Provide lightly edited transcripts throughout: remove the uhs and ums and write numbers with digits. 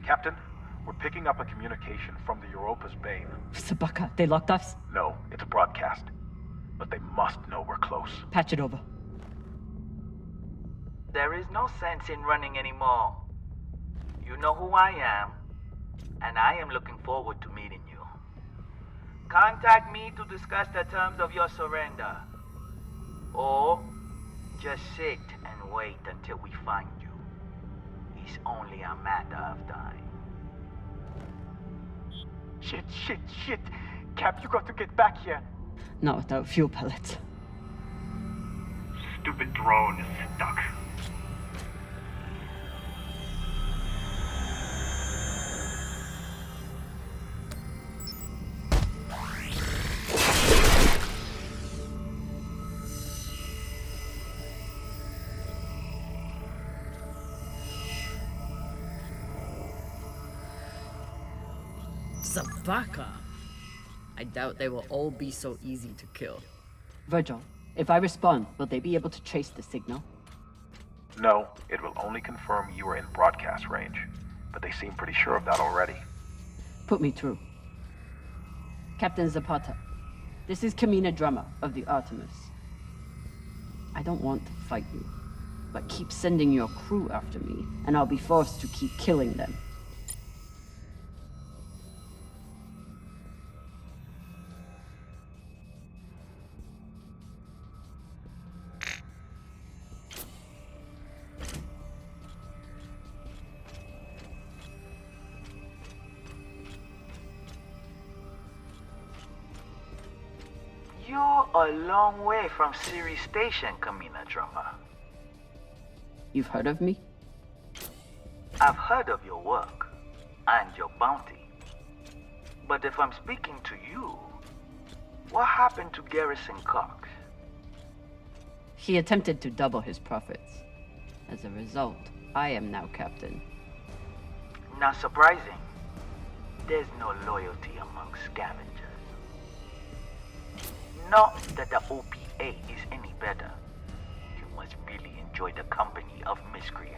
Captain, we're picking up a communication from the Europa's Bane. Sabaka, they locked us? No, it's a broadcast. But they must know we're close. Patch it over. There is no sense in running anymore. You know who I am, and I am looking forward to meeting you. Contact me to discuss the terms of your surrender. Or just sit and wait until we find you. It's only a matter of time. Shit. Cap, you got to get back here. Not without fuel pellets. Stupid drone is stuck. Sabaka? I doubt they will all be so easy to kill. Virgil, if I respond, will they be able to trace the signal? No, it will only confirm you are in broadcast range. But they seem pretty sure of that already. Put me through. Captain Zapata, this is Kamina Drummer of the Artemis. I don't want to fight you, but keep sending your crew after me, and I'll be forced to keep killing them. You're a long way from Siri Station, Kamina Drummer. You've heard of me? I've heard of your work and your bounty. But if I'm speaking to you, what happened to Garrison Cox? He attempted to double his profits. As a result, I am now captain. Not surprising. There's no loyalty among scavengers. Not that the OPA is any better. You must really enjoy the company of miscreants.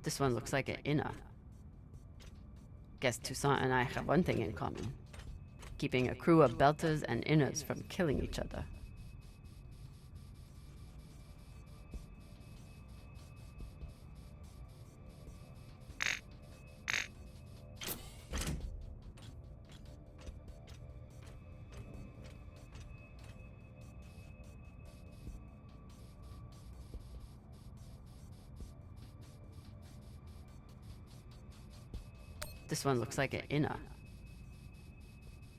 This one looks like an inner. Guess Toussaint and I have one thing in common. Keeping a crew of belters and inners from killing each other. This one looks like an inner.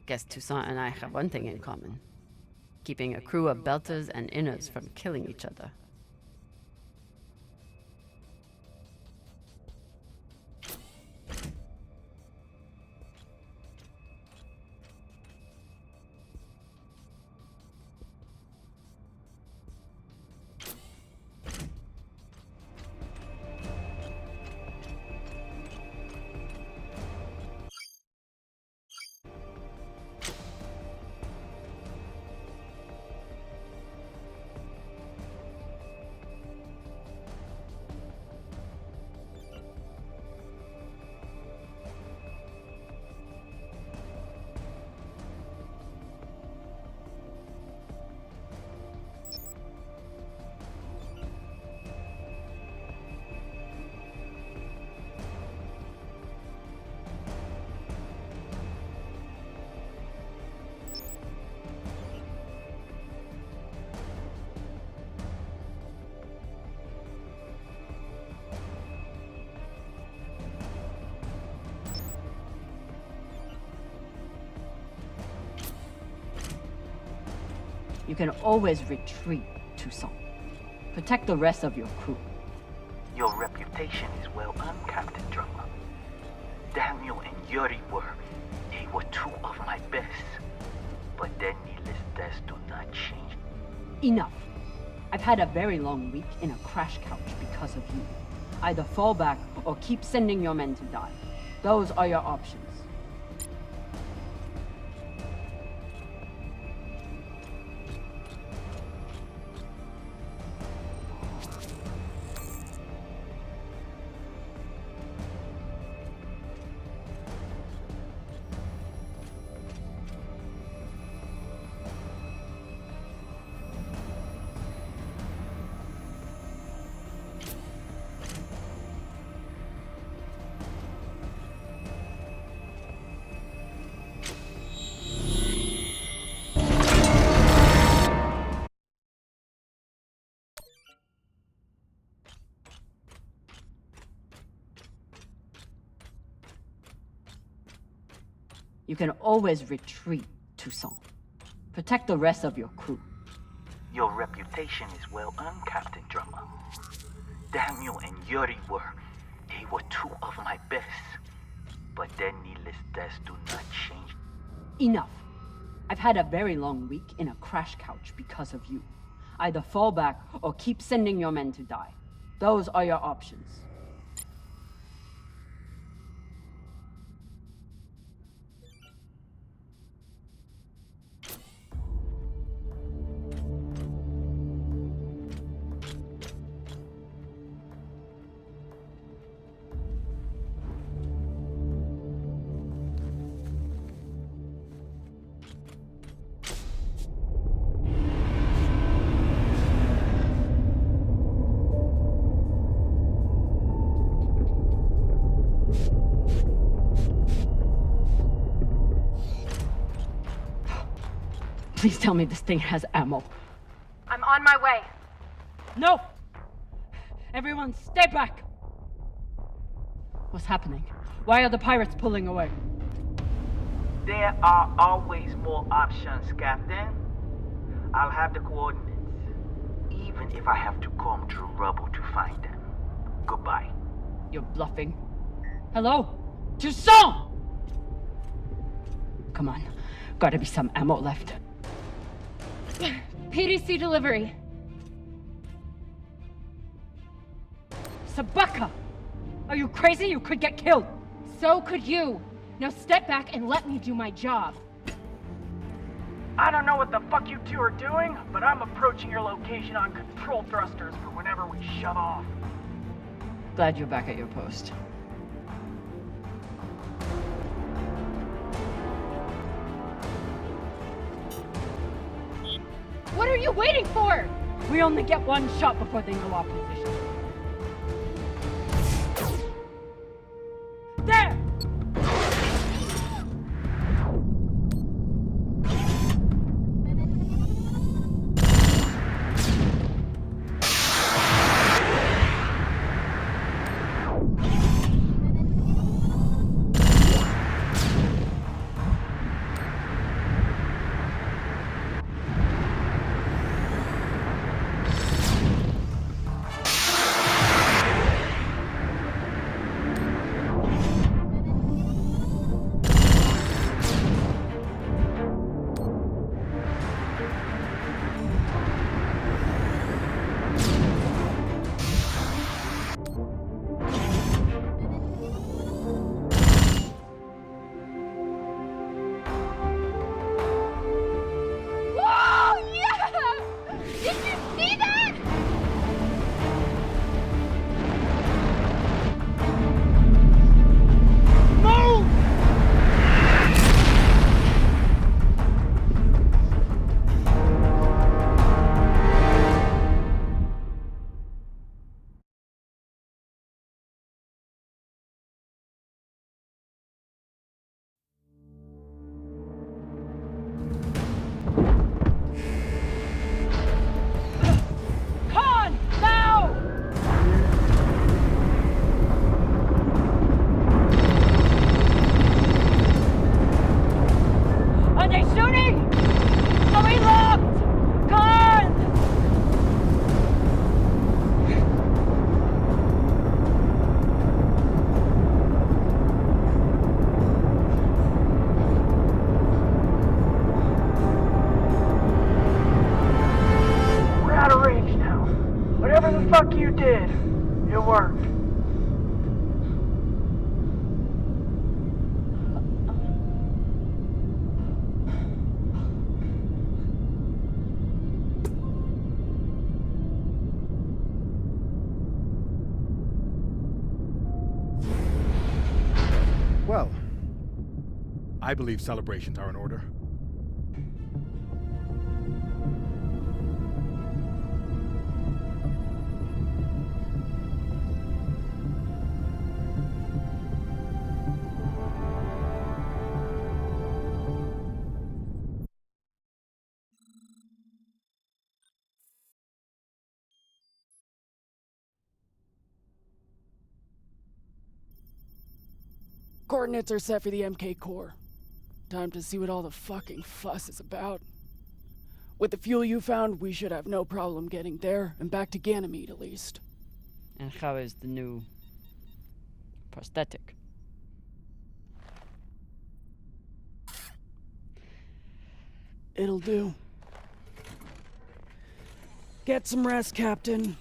Guess Toussaint and I have one thing in common. Keeping a crew of belters and inners from killing each other. You can always retreat, Toussaint. Protect the rest of your crew. Your reputation is well earned, Captain Drummer. Daniel and Yuri they were two of my best. But their needless deaths do not change. Enough. I've had a very long week in a crash couch because of you. Either fall back or keep sending your men to die. Those are your options. You can always retreat, Toussaint. Protect the rest of your crew. Your reputation is well earned, Captain Drummer. Daniel and Yuri they were two of my best. But their needless deaths do not change. Enough. I've had a very long week in a crash couch because of you. Either fall back or keep sending your men to die. Those are your options. Please tell me this thing has ammo. I'm on my way. No! Everyone, stay back! What's happening? Why are the pirates pulling away? There are always more options, Captain. I'll have the coordinates, even if I have to comb through rubble to find them. Goodbye. You're bluffing. Hello? Toussaint! Come on. Gotta be some ammo left. PDC delivery. Sabaka! Are you crazy? You could get killed! So could you. Now step back and let me do my job. I don't know what the fuck you two are doing, but I'm approaching your location on control thrusters for whenever we shove off. Glad you're back at your post. What are you waiting for? We only get one shot before they know our position. There! fuck you did. It worked. Well, I believe celebrations are in order. Coordinates are set for the MK core. Time to see what all the fucking fuss is about. With the fuel you found, we should have no problem getting there and back to Ganymede at least. And how is the new prosthetic? It'll do. Get some rest, Captain.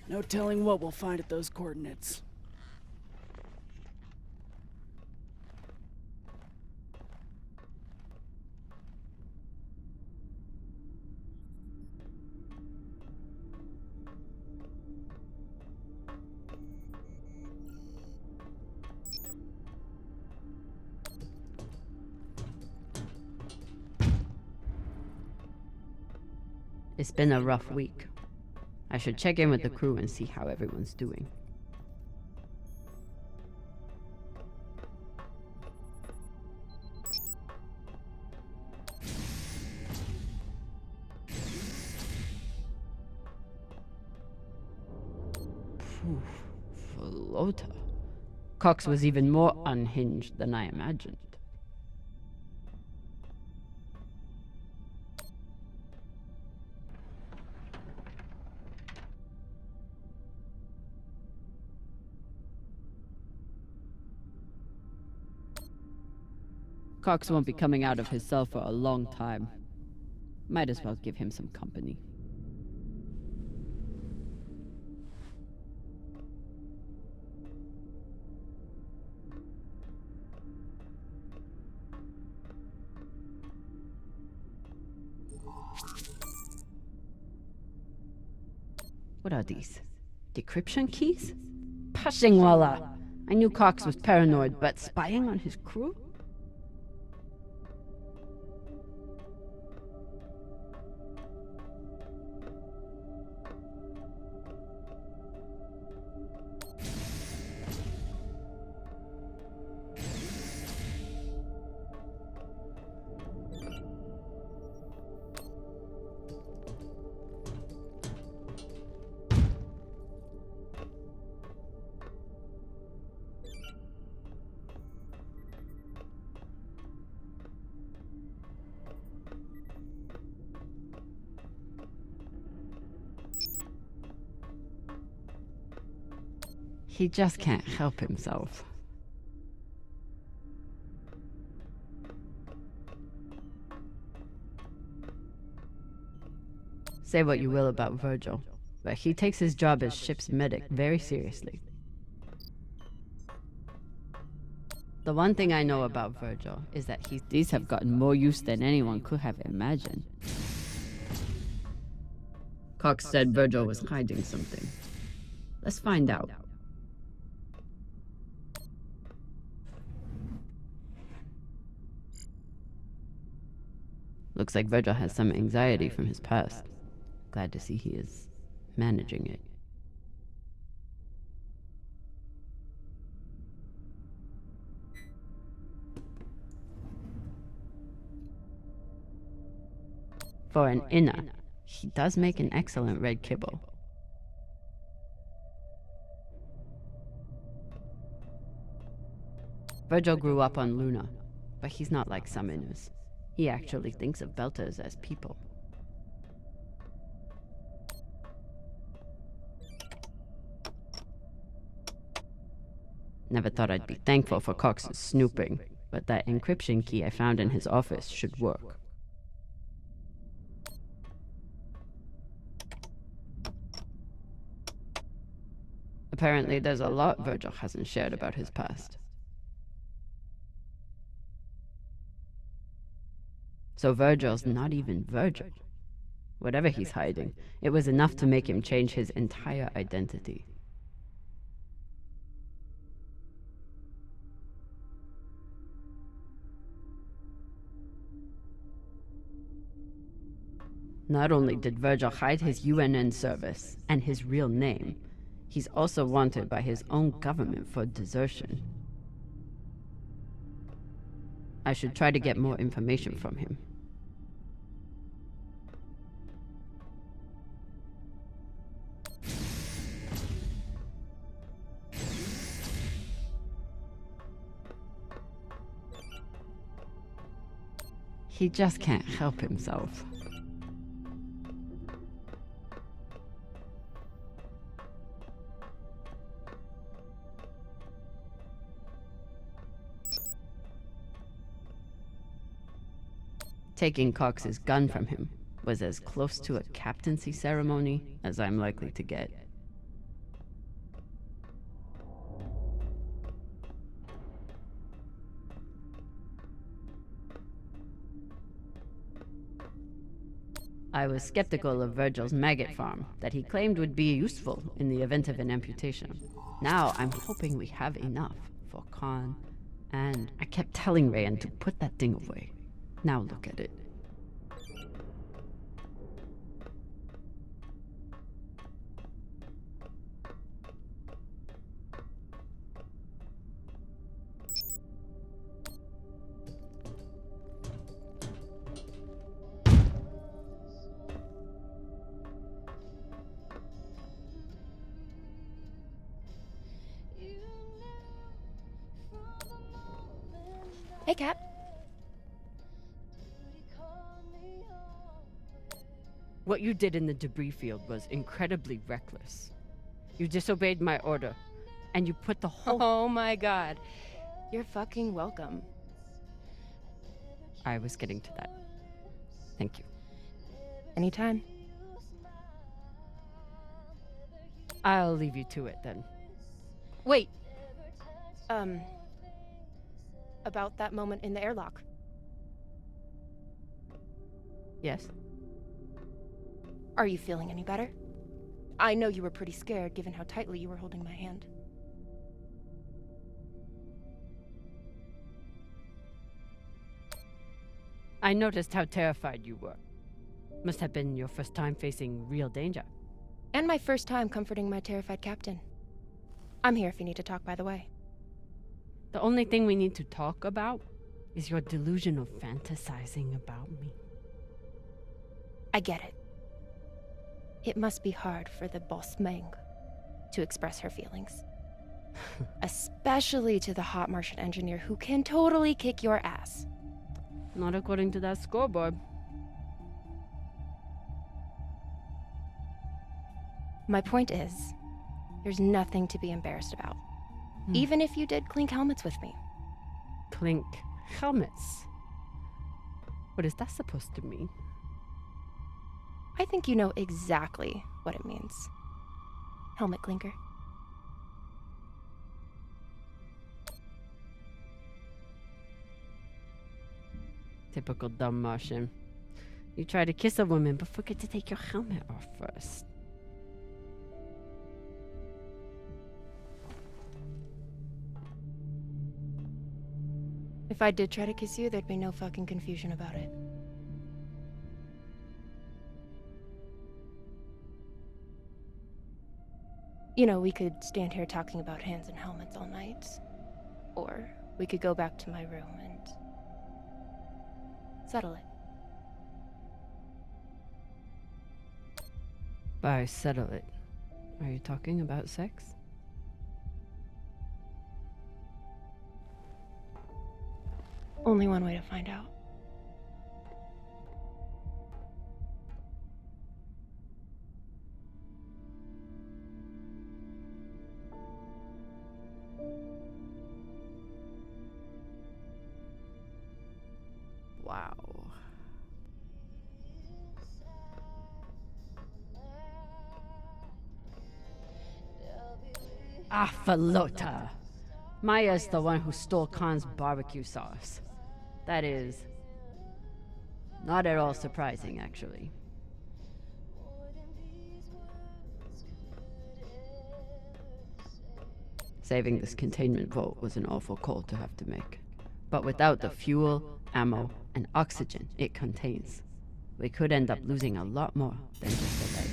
No telling what we'll find at those coordinates. It's been a rough week. I should check in with the crew and see how everyone's doing. Flota. Cox was even more unhinged than I imagined. Cox won't be coming out of his cell for a long time. Might as well give him some company. What are these? Decryption keys? Pashingwala! I knew Cox was paranoid, but spying on his crew? He just can't help himself. Say what you will about Virgil, but he takes his job as ship's medic very seriously. The one thing I know about Virgil is that these have gotten more use than anyone could have imagined. Cox said Virgil was hiding something. Let's find out. Looks like Virgil has some anxiety from his past. Glad to see he is managing it. For an inner, he does make an excellent red kibble. Virgil grew up on Luna, but he's not like some inners. He actually thinks of Belters as people. Never thought I'd be thankful for Cox's snooping, but that encryption key I found in his office should work. Apparently, there's a lot Virgil hasn't shared about his past. So Virgil's not even Virgil. Whatever he's hiding, it was enough to make him change his entire identity. Not only did Virgil hide his UNN service and his real name, he's also wanted by his own government for desertion. I should try to get more information from him. He just can't help himself. Taking Cox's gun from him was as close to a captaincy ceremony as I'm likely to get. I was skeptical of Virgil's maggot farm that he claimed would be useful in the event of an amputation. Now I'm hoping we have enough for Khan, and I kept telling Rayan to put that thing away. Now look at it. Hey, Cap. What you did in the debris field was incredibly reckless. You disobeyed my order, and you put the whole... Oh my god. You're fucking welcome. I was getting to that. Thank you. Anytime. I'll leave you to it then. Wait. About that moment in the airlock. Yes? Are you feeling any better? I know you were pretty scared given how tightly you were holding my hand. I noticed how terrified you were. Must have been your first time facing real danger. And my first time comforting my terrified captain. I'm here if you need to talk, by the way. The only thing we need to talk about is your delusion of fantasizing about me. I get it. It must be hard for the boss Meng to express her feelings. Especially to the hot Martian engineer who can totally kick your ass. Not according to that scoreboard. My point is, there's nothing to be embarrassed about. Even if you did clink helmets with me. Clink helmets? What is that supposed to mean? I think you know exactly what it means. Helmet clinker. Typical dumb Martian. You try to kiss a woman, but forget to take your helmet off first. If I did try to kiss you, there'd be no fucking confusion about it. You know, we could stand here talking about hands and helmets all night. Or we could go back to my room and settle it. By settle it, are you talking about sex? Only one way to find out. Wow. Afalota. Maya's the one who stole Khan's barbecue sauce. That is not at all surprising, actually. Saving this containment vault was an awful call to have to make. But without the fuel, ammo, and oxygen it contains, we could end up losing a lot more than just a leg.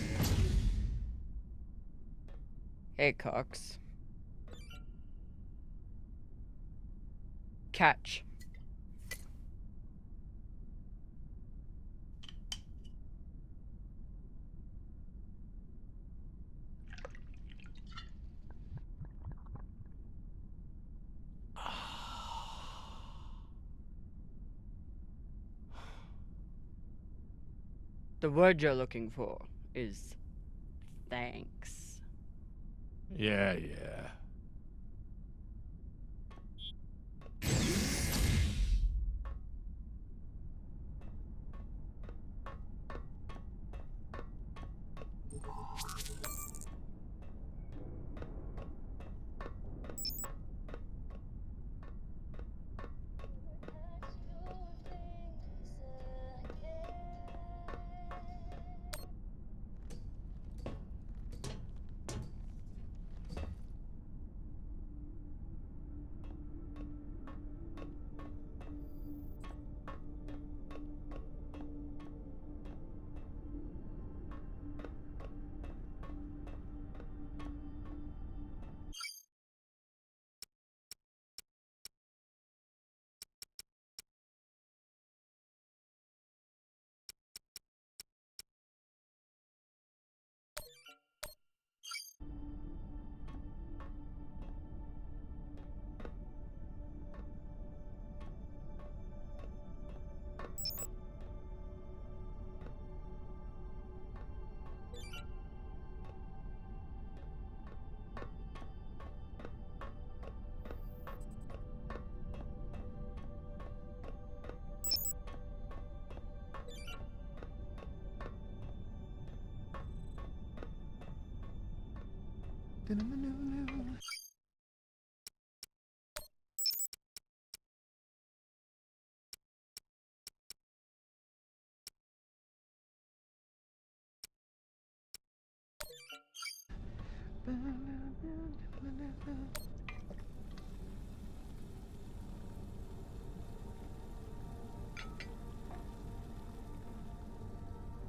Hey, Cox. Catch. The word you're looking for is thanks. Yeah.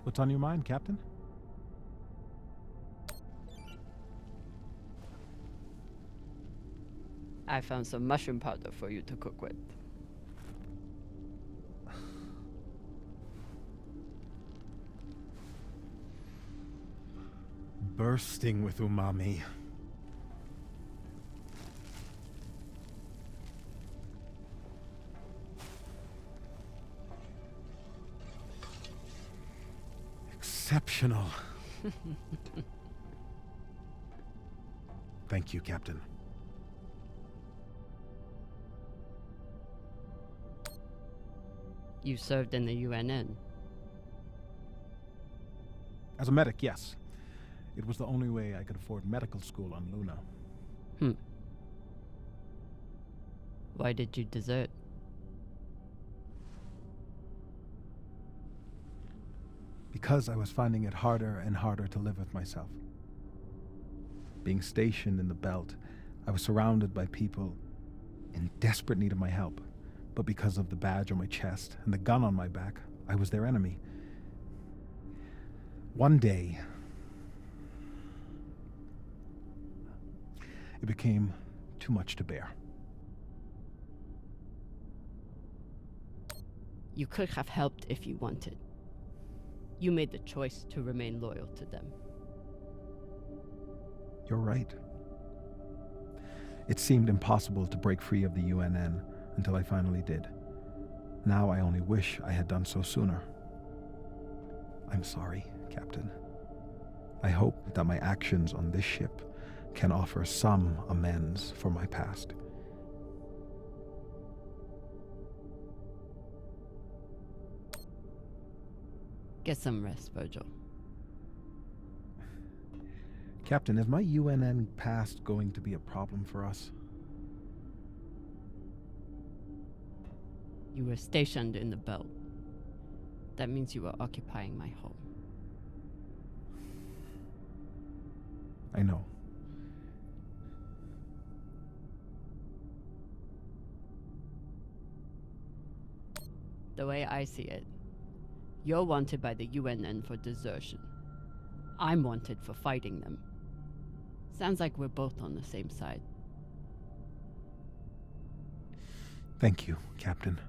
What's on your mind, Captain? I found some mushroom powder for you to cook with. Bursting with umami. Exceptional. Thank you, Captain. You served in the UNN. As a medic, yes. It was the only way I could afford medical school on Luna. Why did you desert? Because I was finding it harder and harder to live with myself. Being stationed in the belt, I was surrounded by people in desperate need of my help. But because of the badge on my chest and the gun on my back, I was their enemy. One day, it became too much to bear. You could have helped if you wanted. You made the choice to remain loyal to them. You're right. It seemed impossible to break free of the UNN until I finally did. Now I only wish I had done so sooner. I'm sorry, Captain. I hope that my actions on this ship can offer some amends for my past. Get some rest, Virgil. Captain, is my UNN past going to be a problem for us? You were stationed in the belt. That means you were occupying my home. I know. The way I see it, you're wanted by the UNN for desertion. I'm wanted for fighting them. Sounds like we're both on the same side. Thank you, Captain.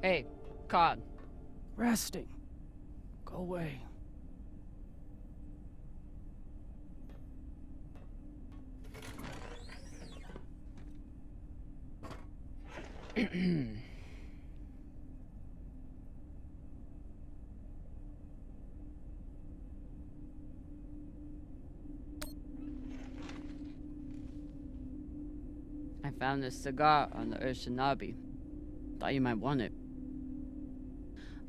Hey, Khan. Resting. Go away. I found this cigar on the Urshanabi. Thought you might want it.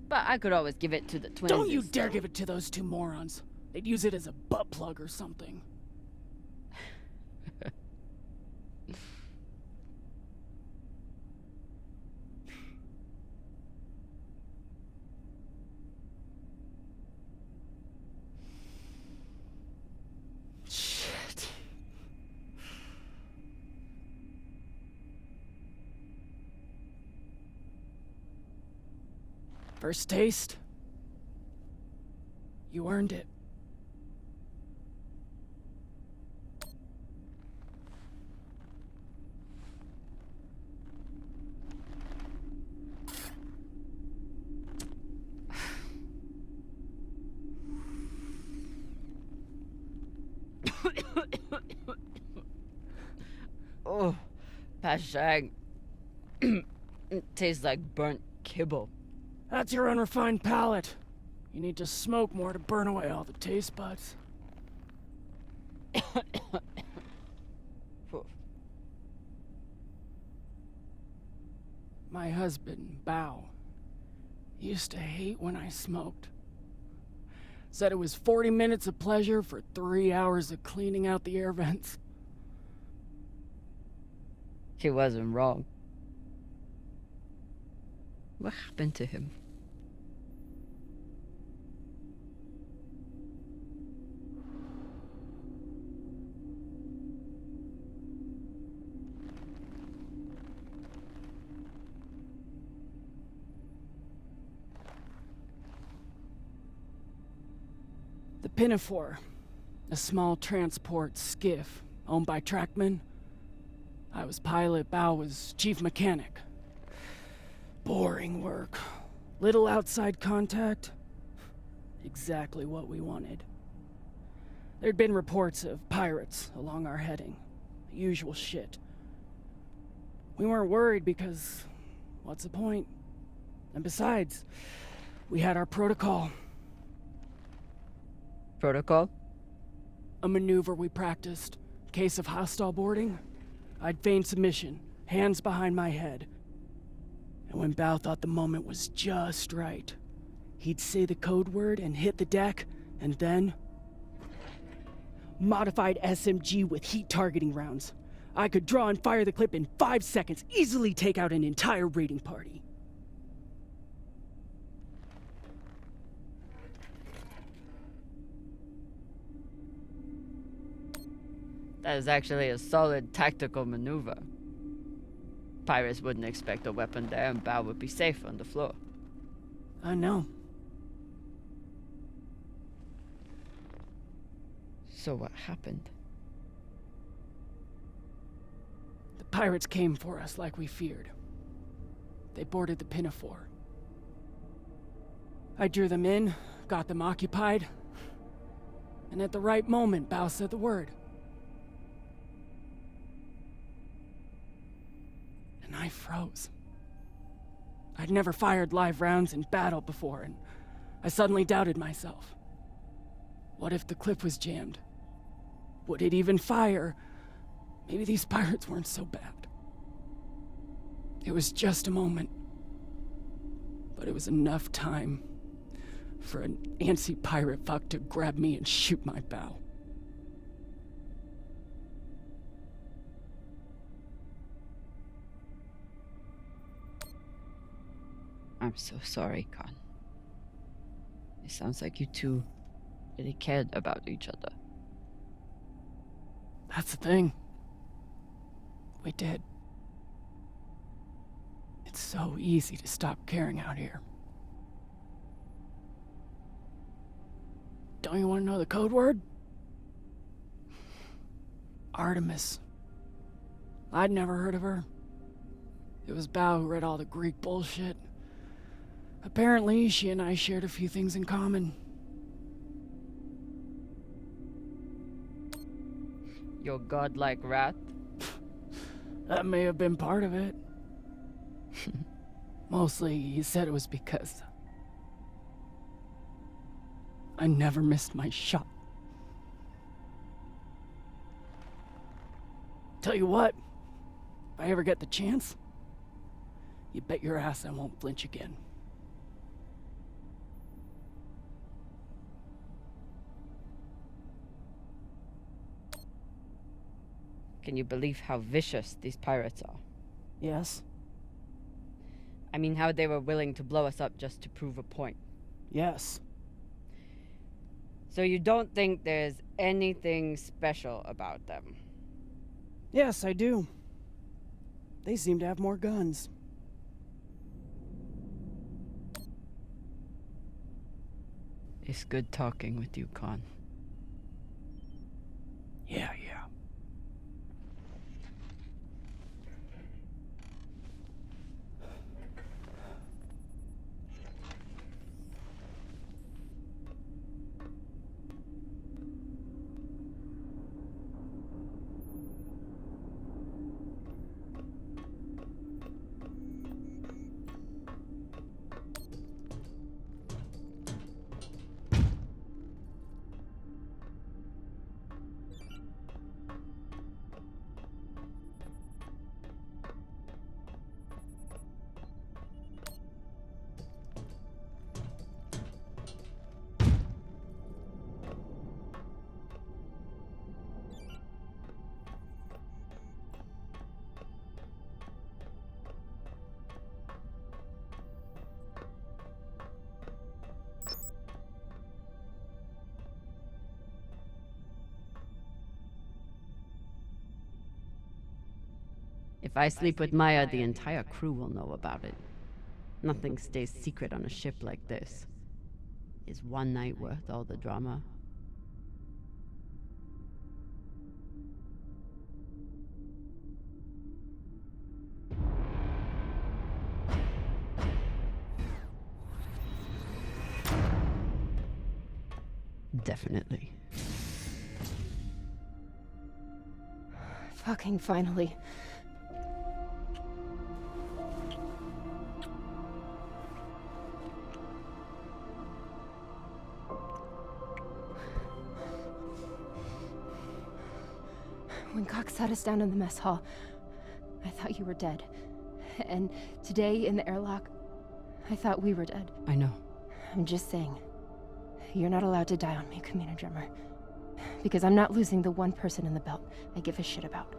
But I could always give it to the twins. Don't you dare give it to those two morons. They'd use it as a butt plug or something. Shit. First taste? You earned it. Oh, Pashang. It tastes like burnt kibble. That's your unrefined palate. You need to smoke more to burn away all the taste buds. My husband, Bao, used to hate when I smoked. Said it was 40 minutes of pleasure for 3 hours of cleaning out the air vents. He wasn't wrong. What happened to him? The Pinafore, a small transport skiff, owned by Trackman. I was pilot, Bao was chief mechanic. Boring work. Little outside contact. Exactly what we wanted. There'd been reports of pirates along our heading. The usual shit. We weren't worried because, what's the point? And besides, we had our protocol. Protocol? A maneuver we practiced. Case of hostile boarding, I'd feign submission, hands behind my head. And when Bao thought the moment was just right, he'd say the code word and hit the deck, and then... Modified SMG with heat targeting rounds. I could draw and fire the clip in 5 seconds, easily take out an entire raiding party. That is actually a solid tactical maneuver. Pirates wouldn't expect a weapon there, and Bao would be safe on the floor. I know. So what happened? The pirates came for us like we feared. They boarded the Pinafore. I drew them in, got them occupied, and at the right moment, Bao said the word. And I froze. I'd never fired live rounds in battle before, and I suddenly doubted myself. What if the clip was jammed? Would it even fire? Maybe these pirates weren't so bad. It was just a moment. But it was enough time for an antsy pirate fuck to grab me and shoot my bow. I'm so sorry, Khan. It sounds like you two really cared about each other. That's the thing. We did. It's so easy to stop caring out here. Don't you want to know the code word? Artemis. I'd never heard of her. It was Bao who read all the Greek bullshit. Apparently, she and I shared a few things in common. Your godlike wrath? That may have been part of it. Mostly, he said it was because I never missed my shot. Tell you what, if I ever get the chance, you bet your ass I won't flinch again. Can you believe how vicious these pirates are? Yes? I mean, how they were willing to blow us up just to prove a point. Yes. So you don't think there's anything special about them? Yes, I do. They seem to have more guns. It's good talking with you, Khan. Yeah. If I sleep with Maya, the entire crew will know about it. Nothing stays secret on a ship like this. Is one night worth all the drama? Definitely. Fucking finally. When Cox sat us down in the mess hall, I thought you were dead. And today in the airlock, I thought we were dead. I know. I'm just saying, you're not allowed to die on me, Kamina Drummer. Because I'm not losing the one person in the belt I give a shit about.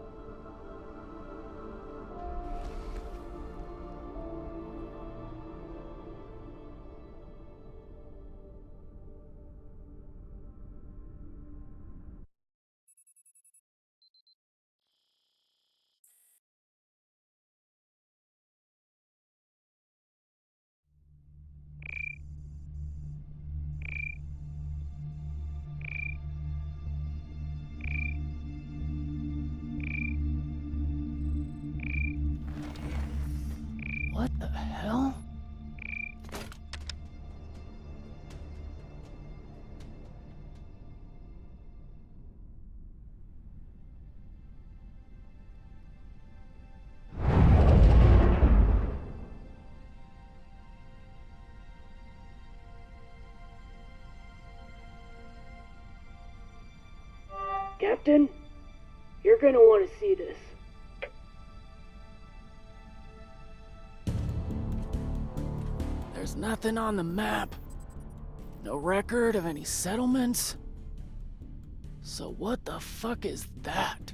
What the hell? Captain, you're gonna want to see this. There's nothing on the map. No record of any settlements. So what the fuck is that?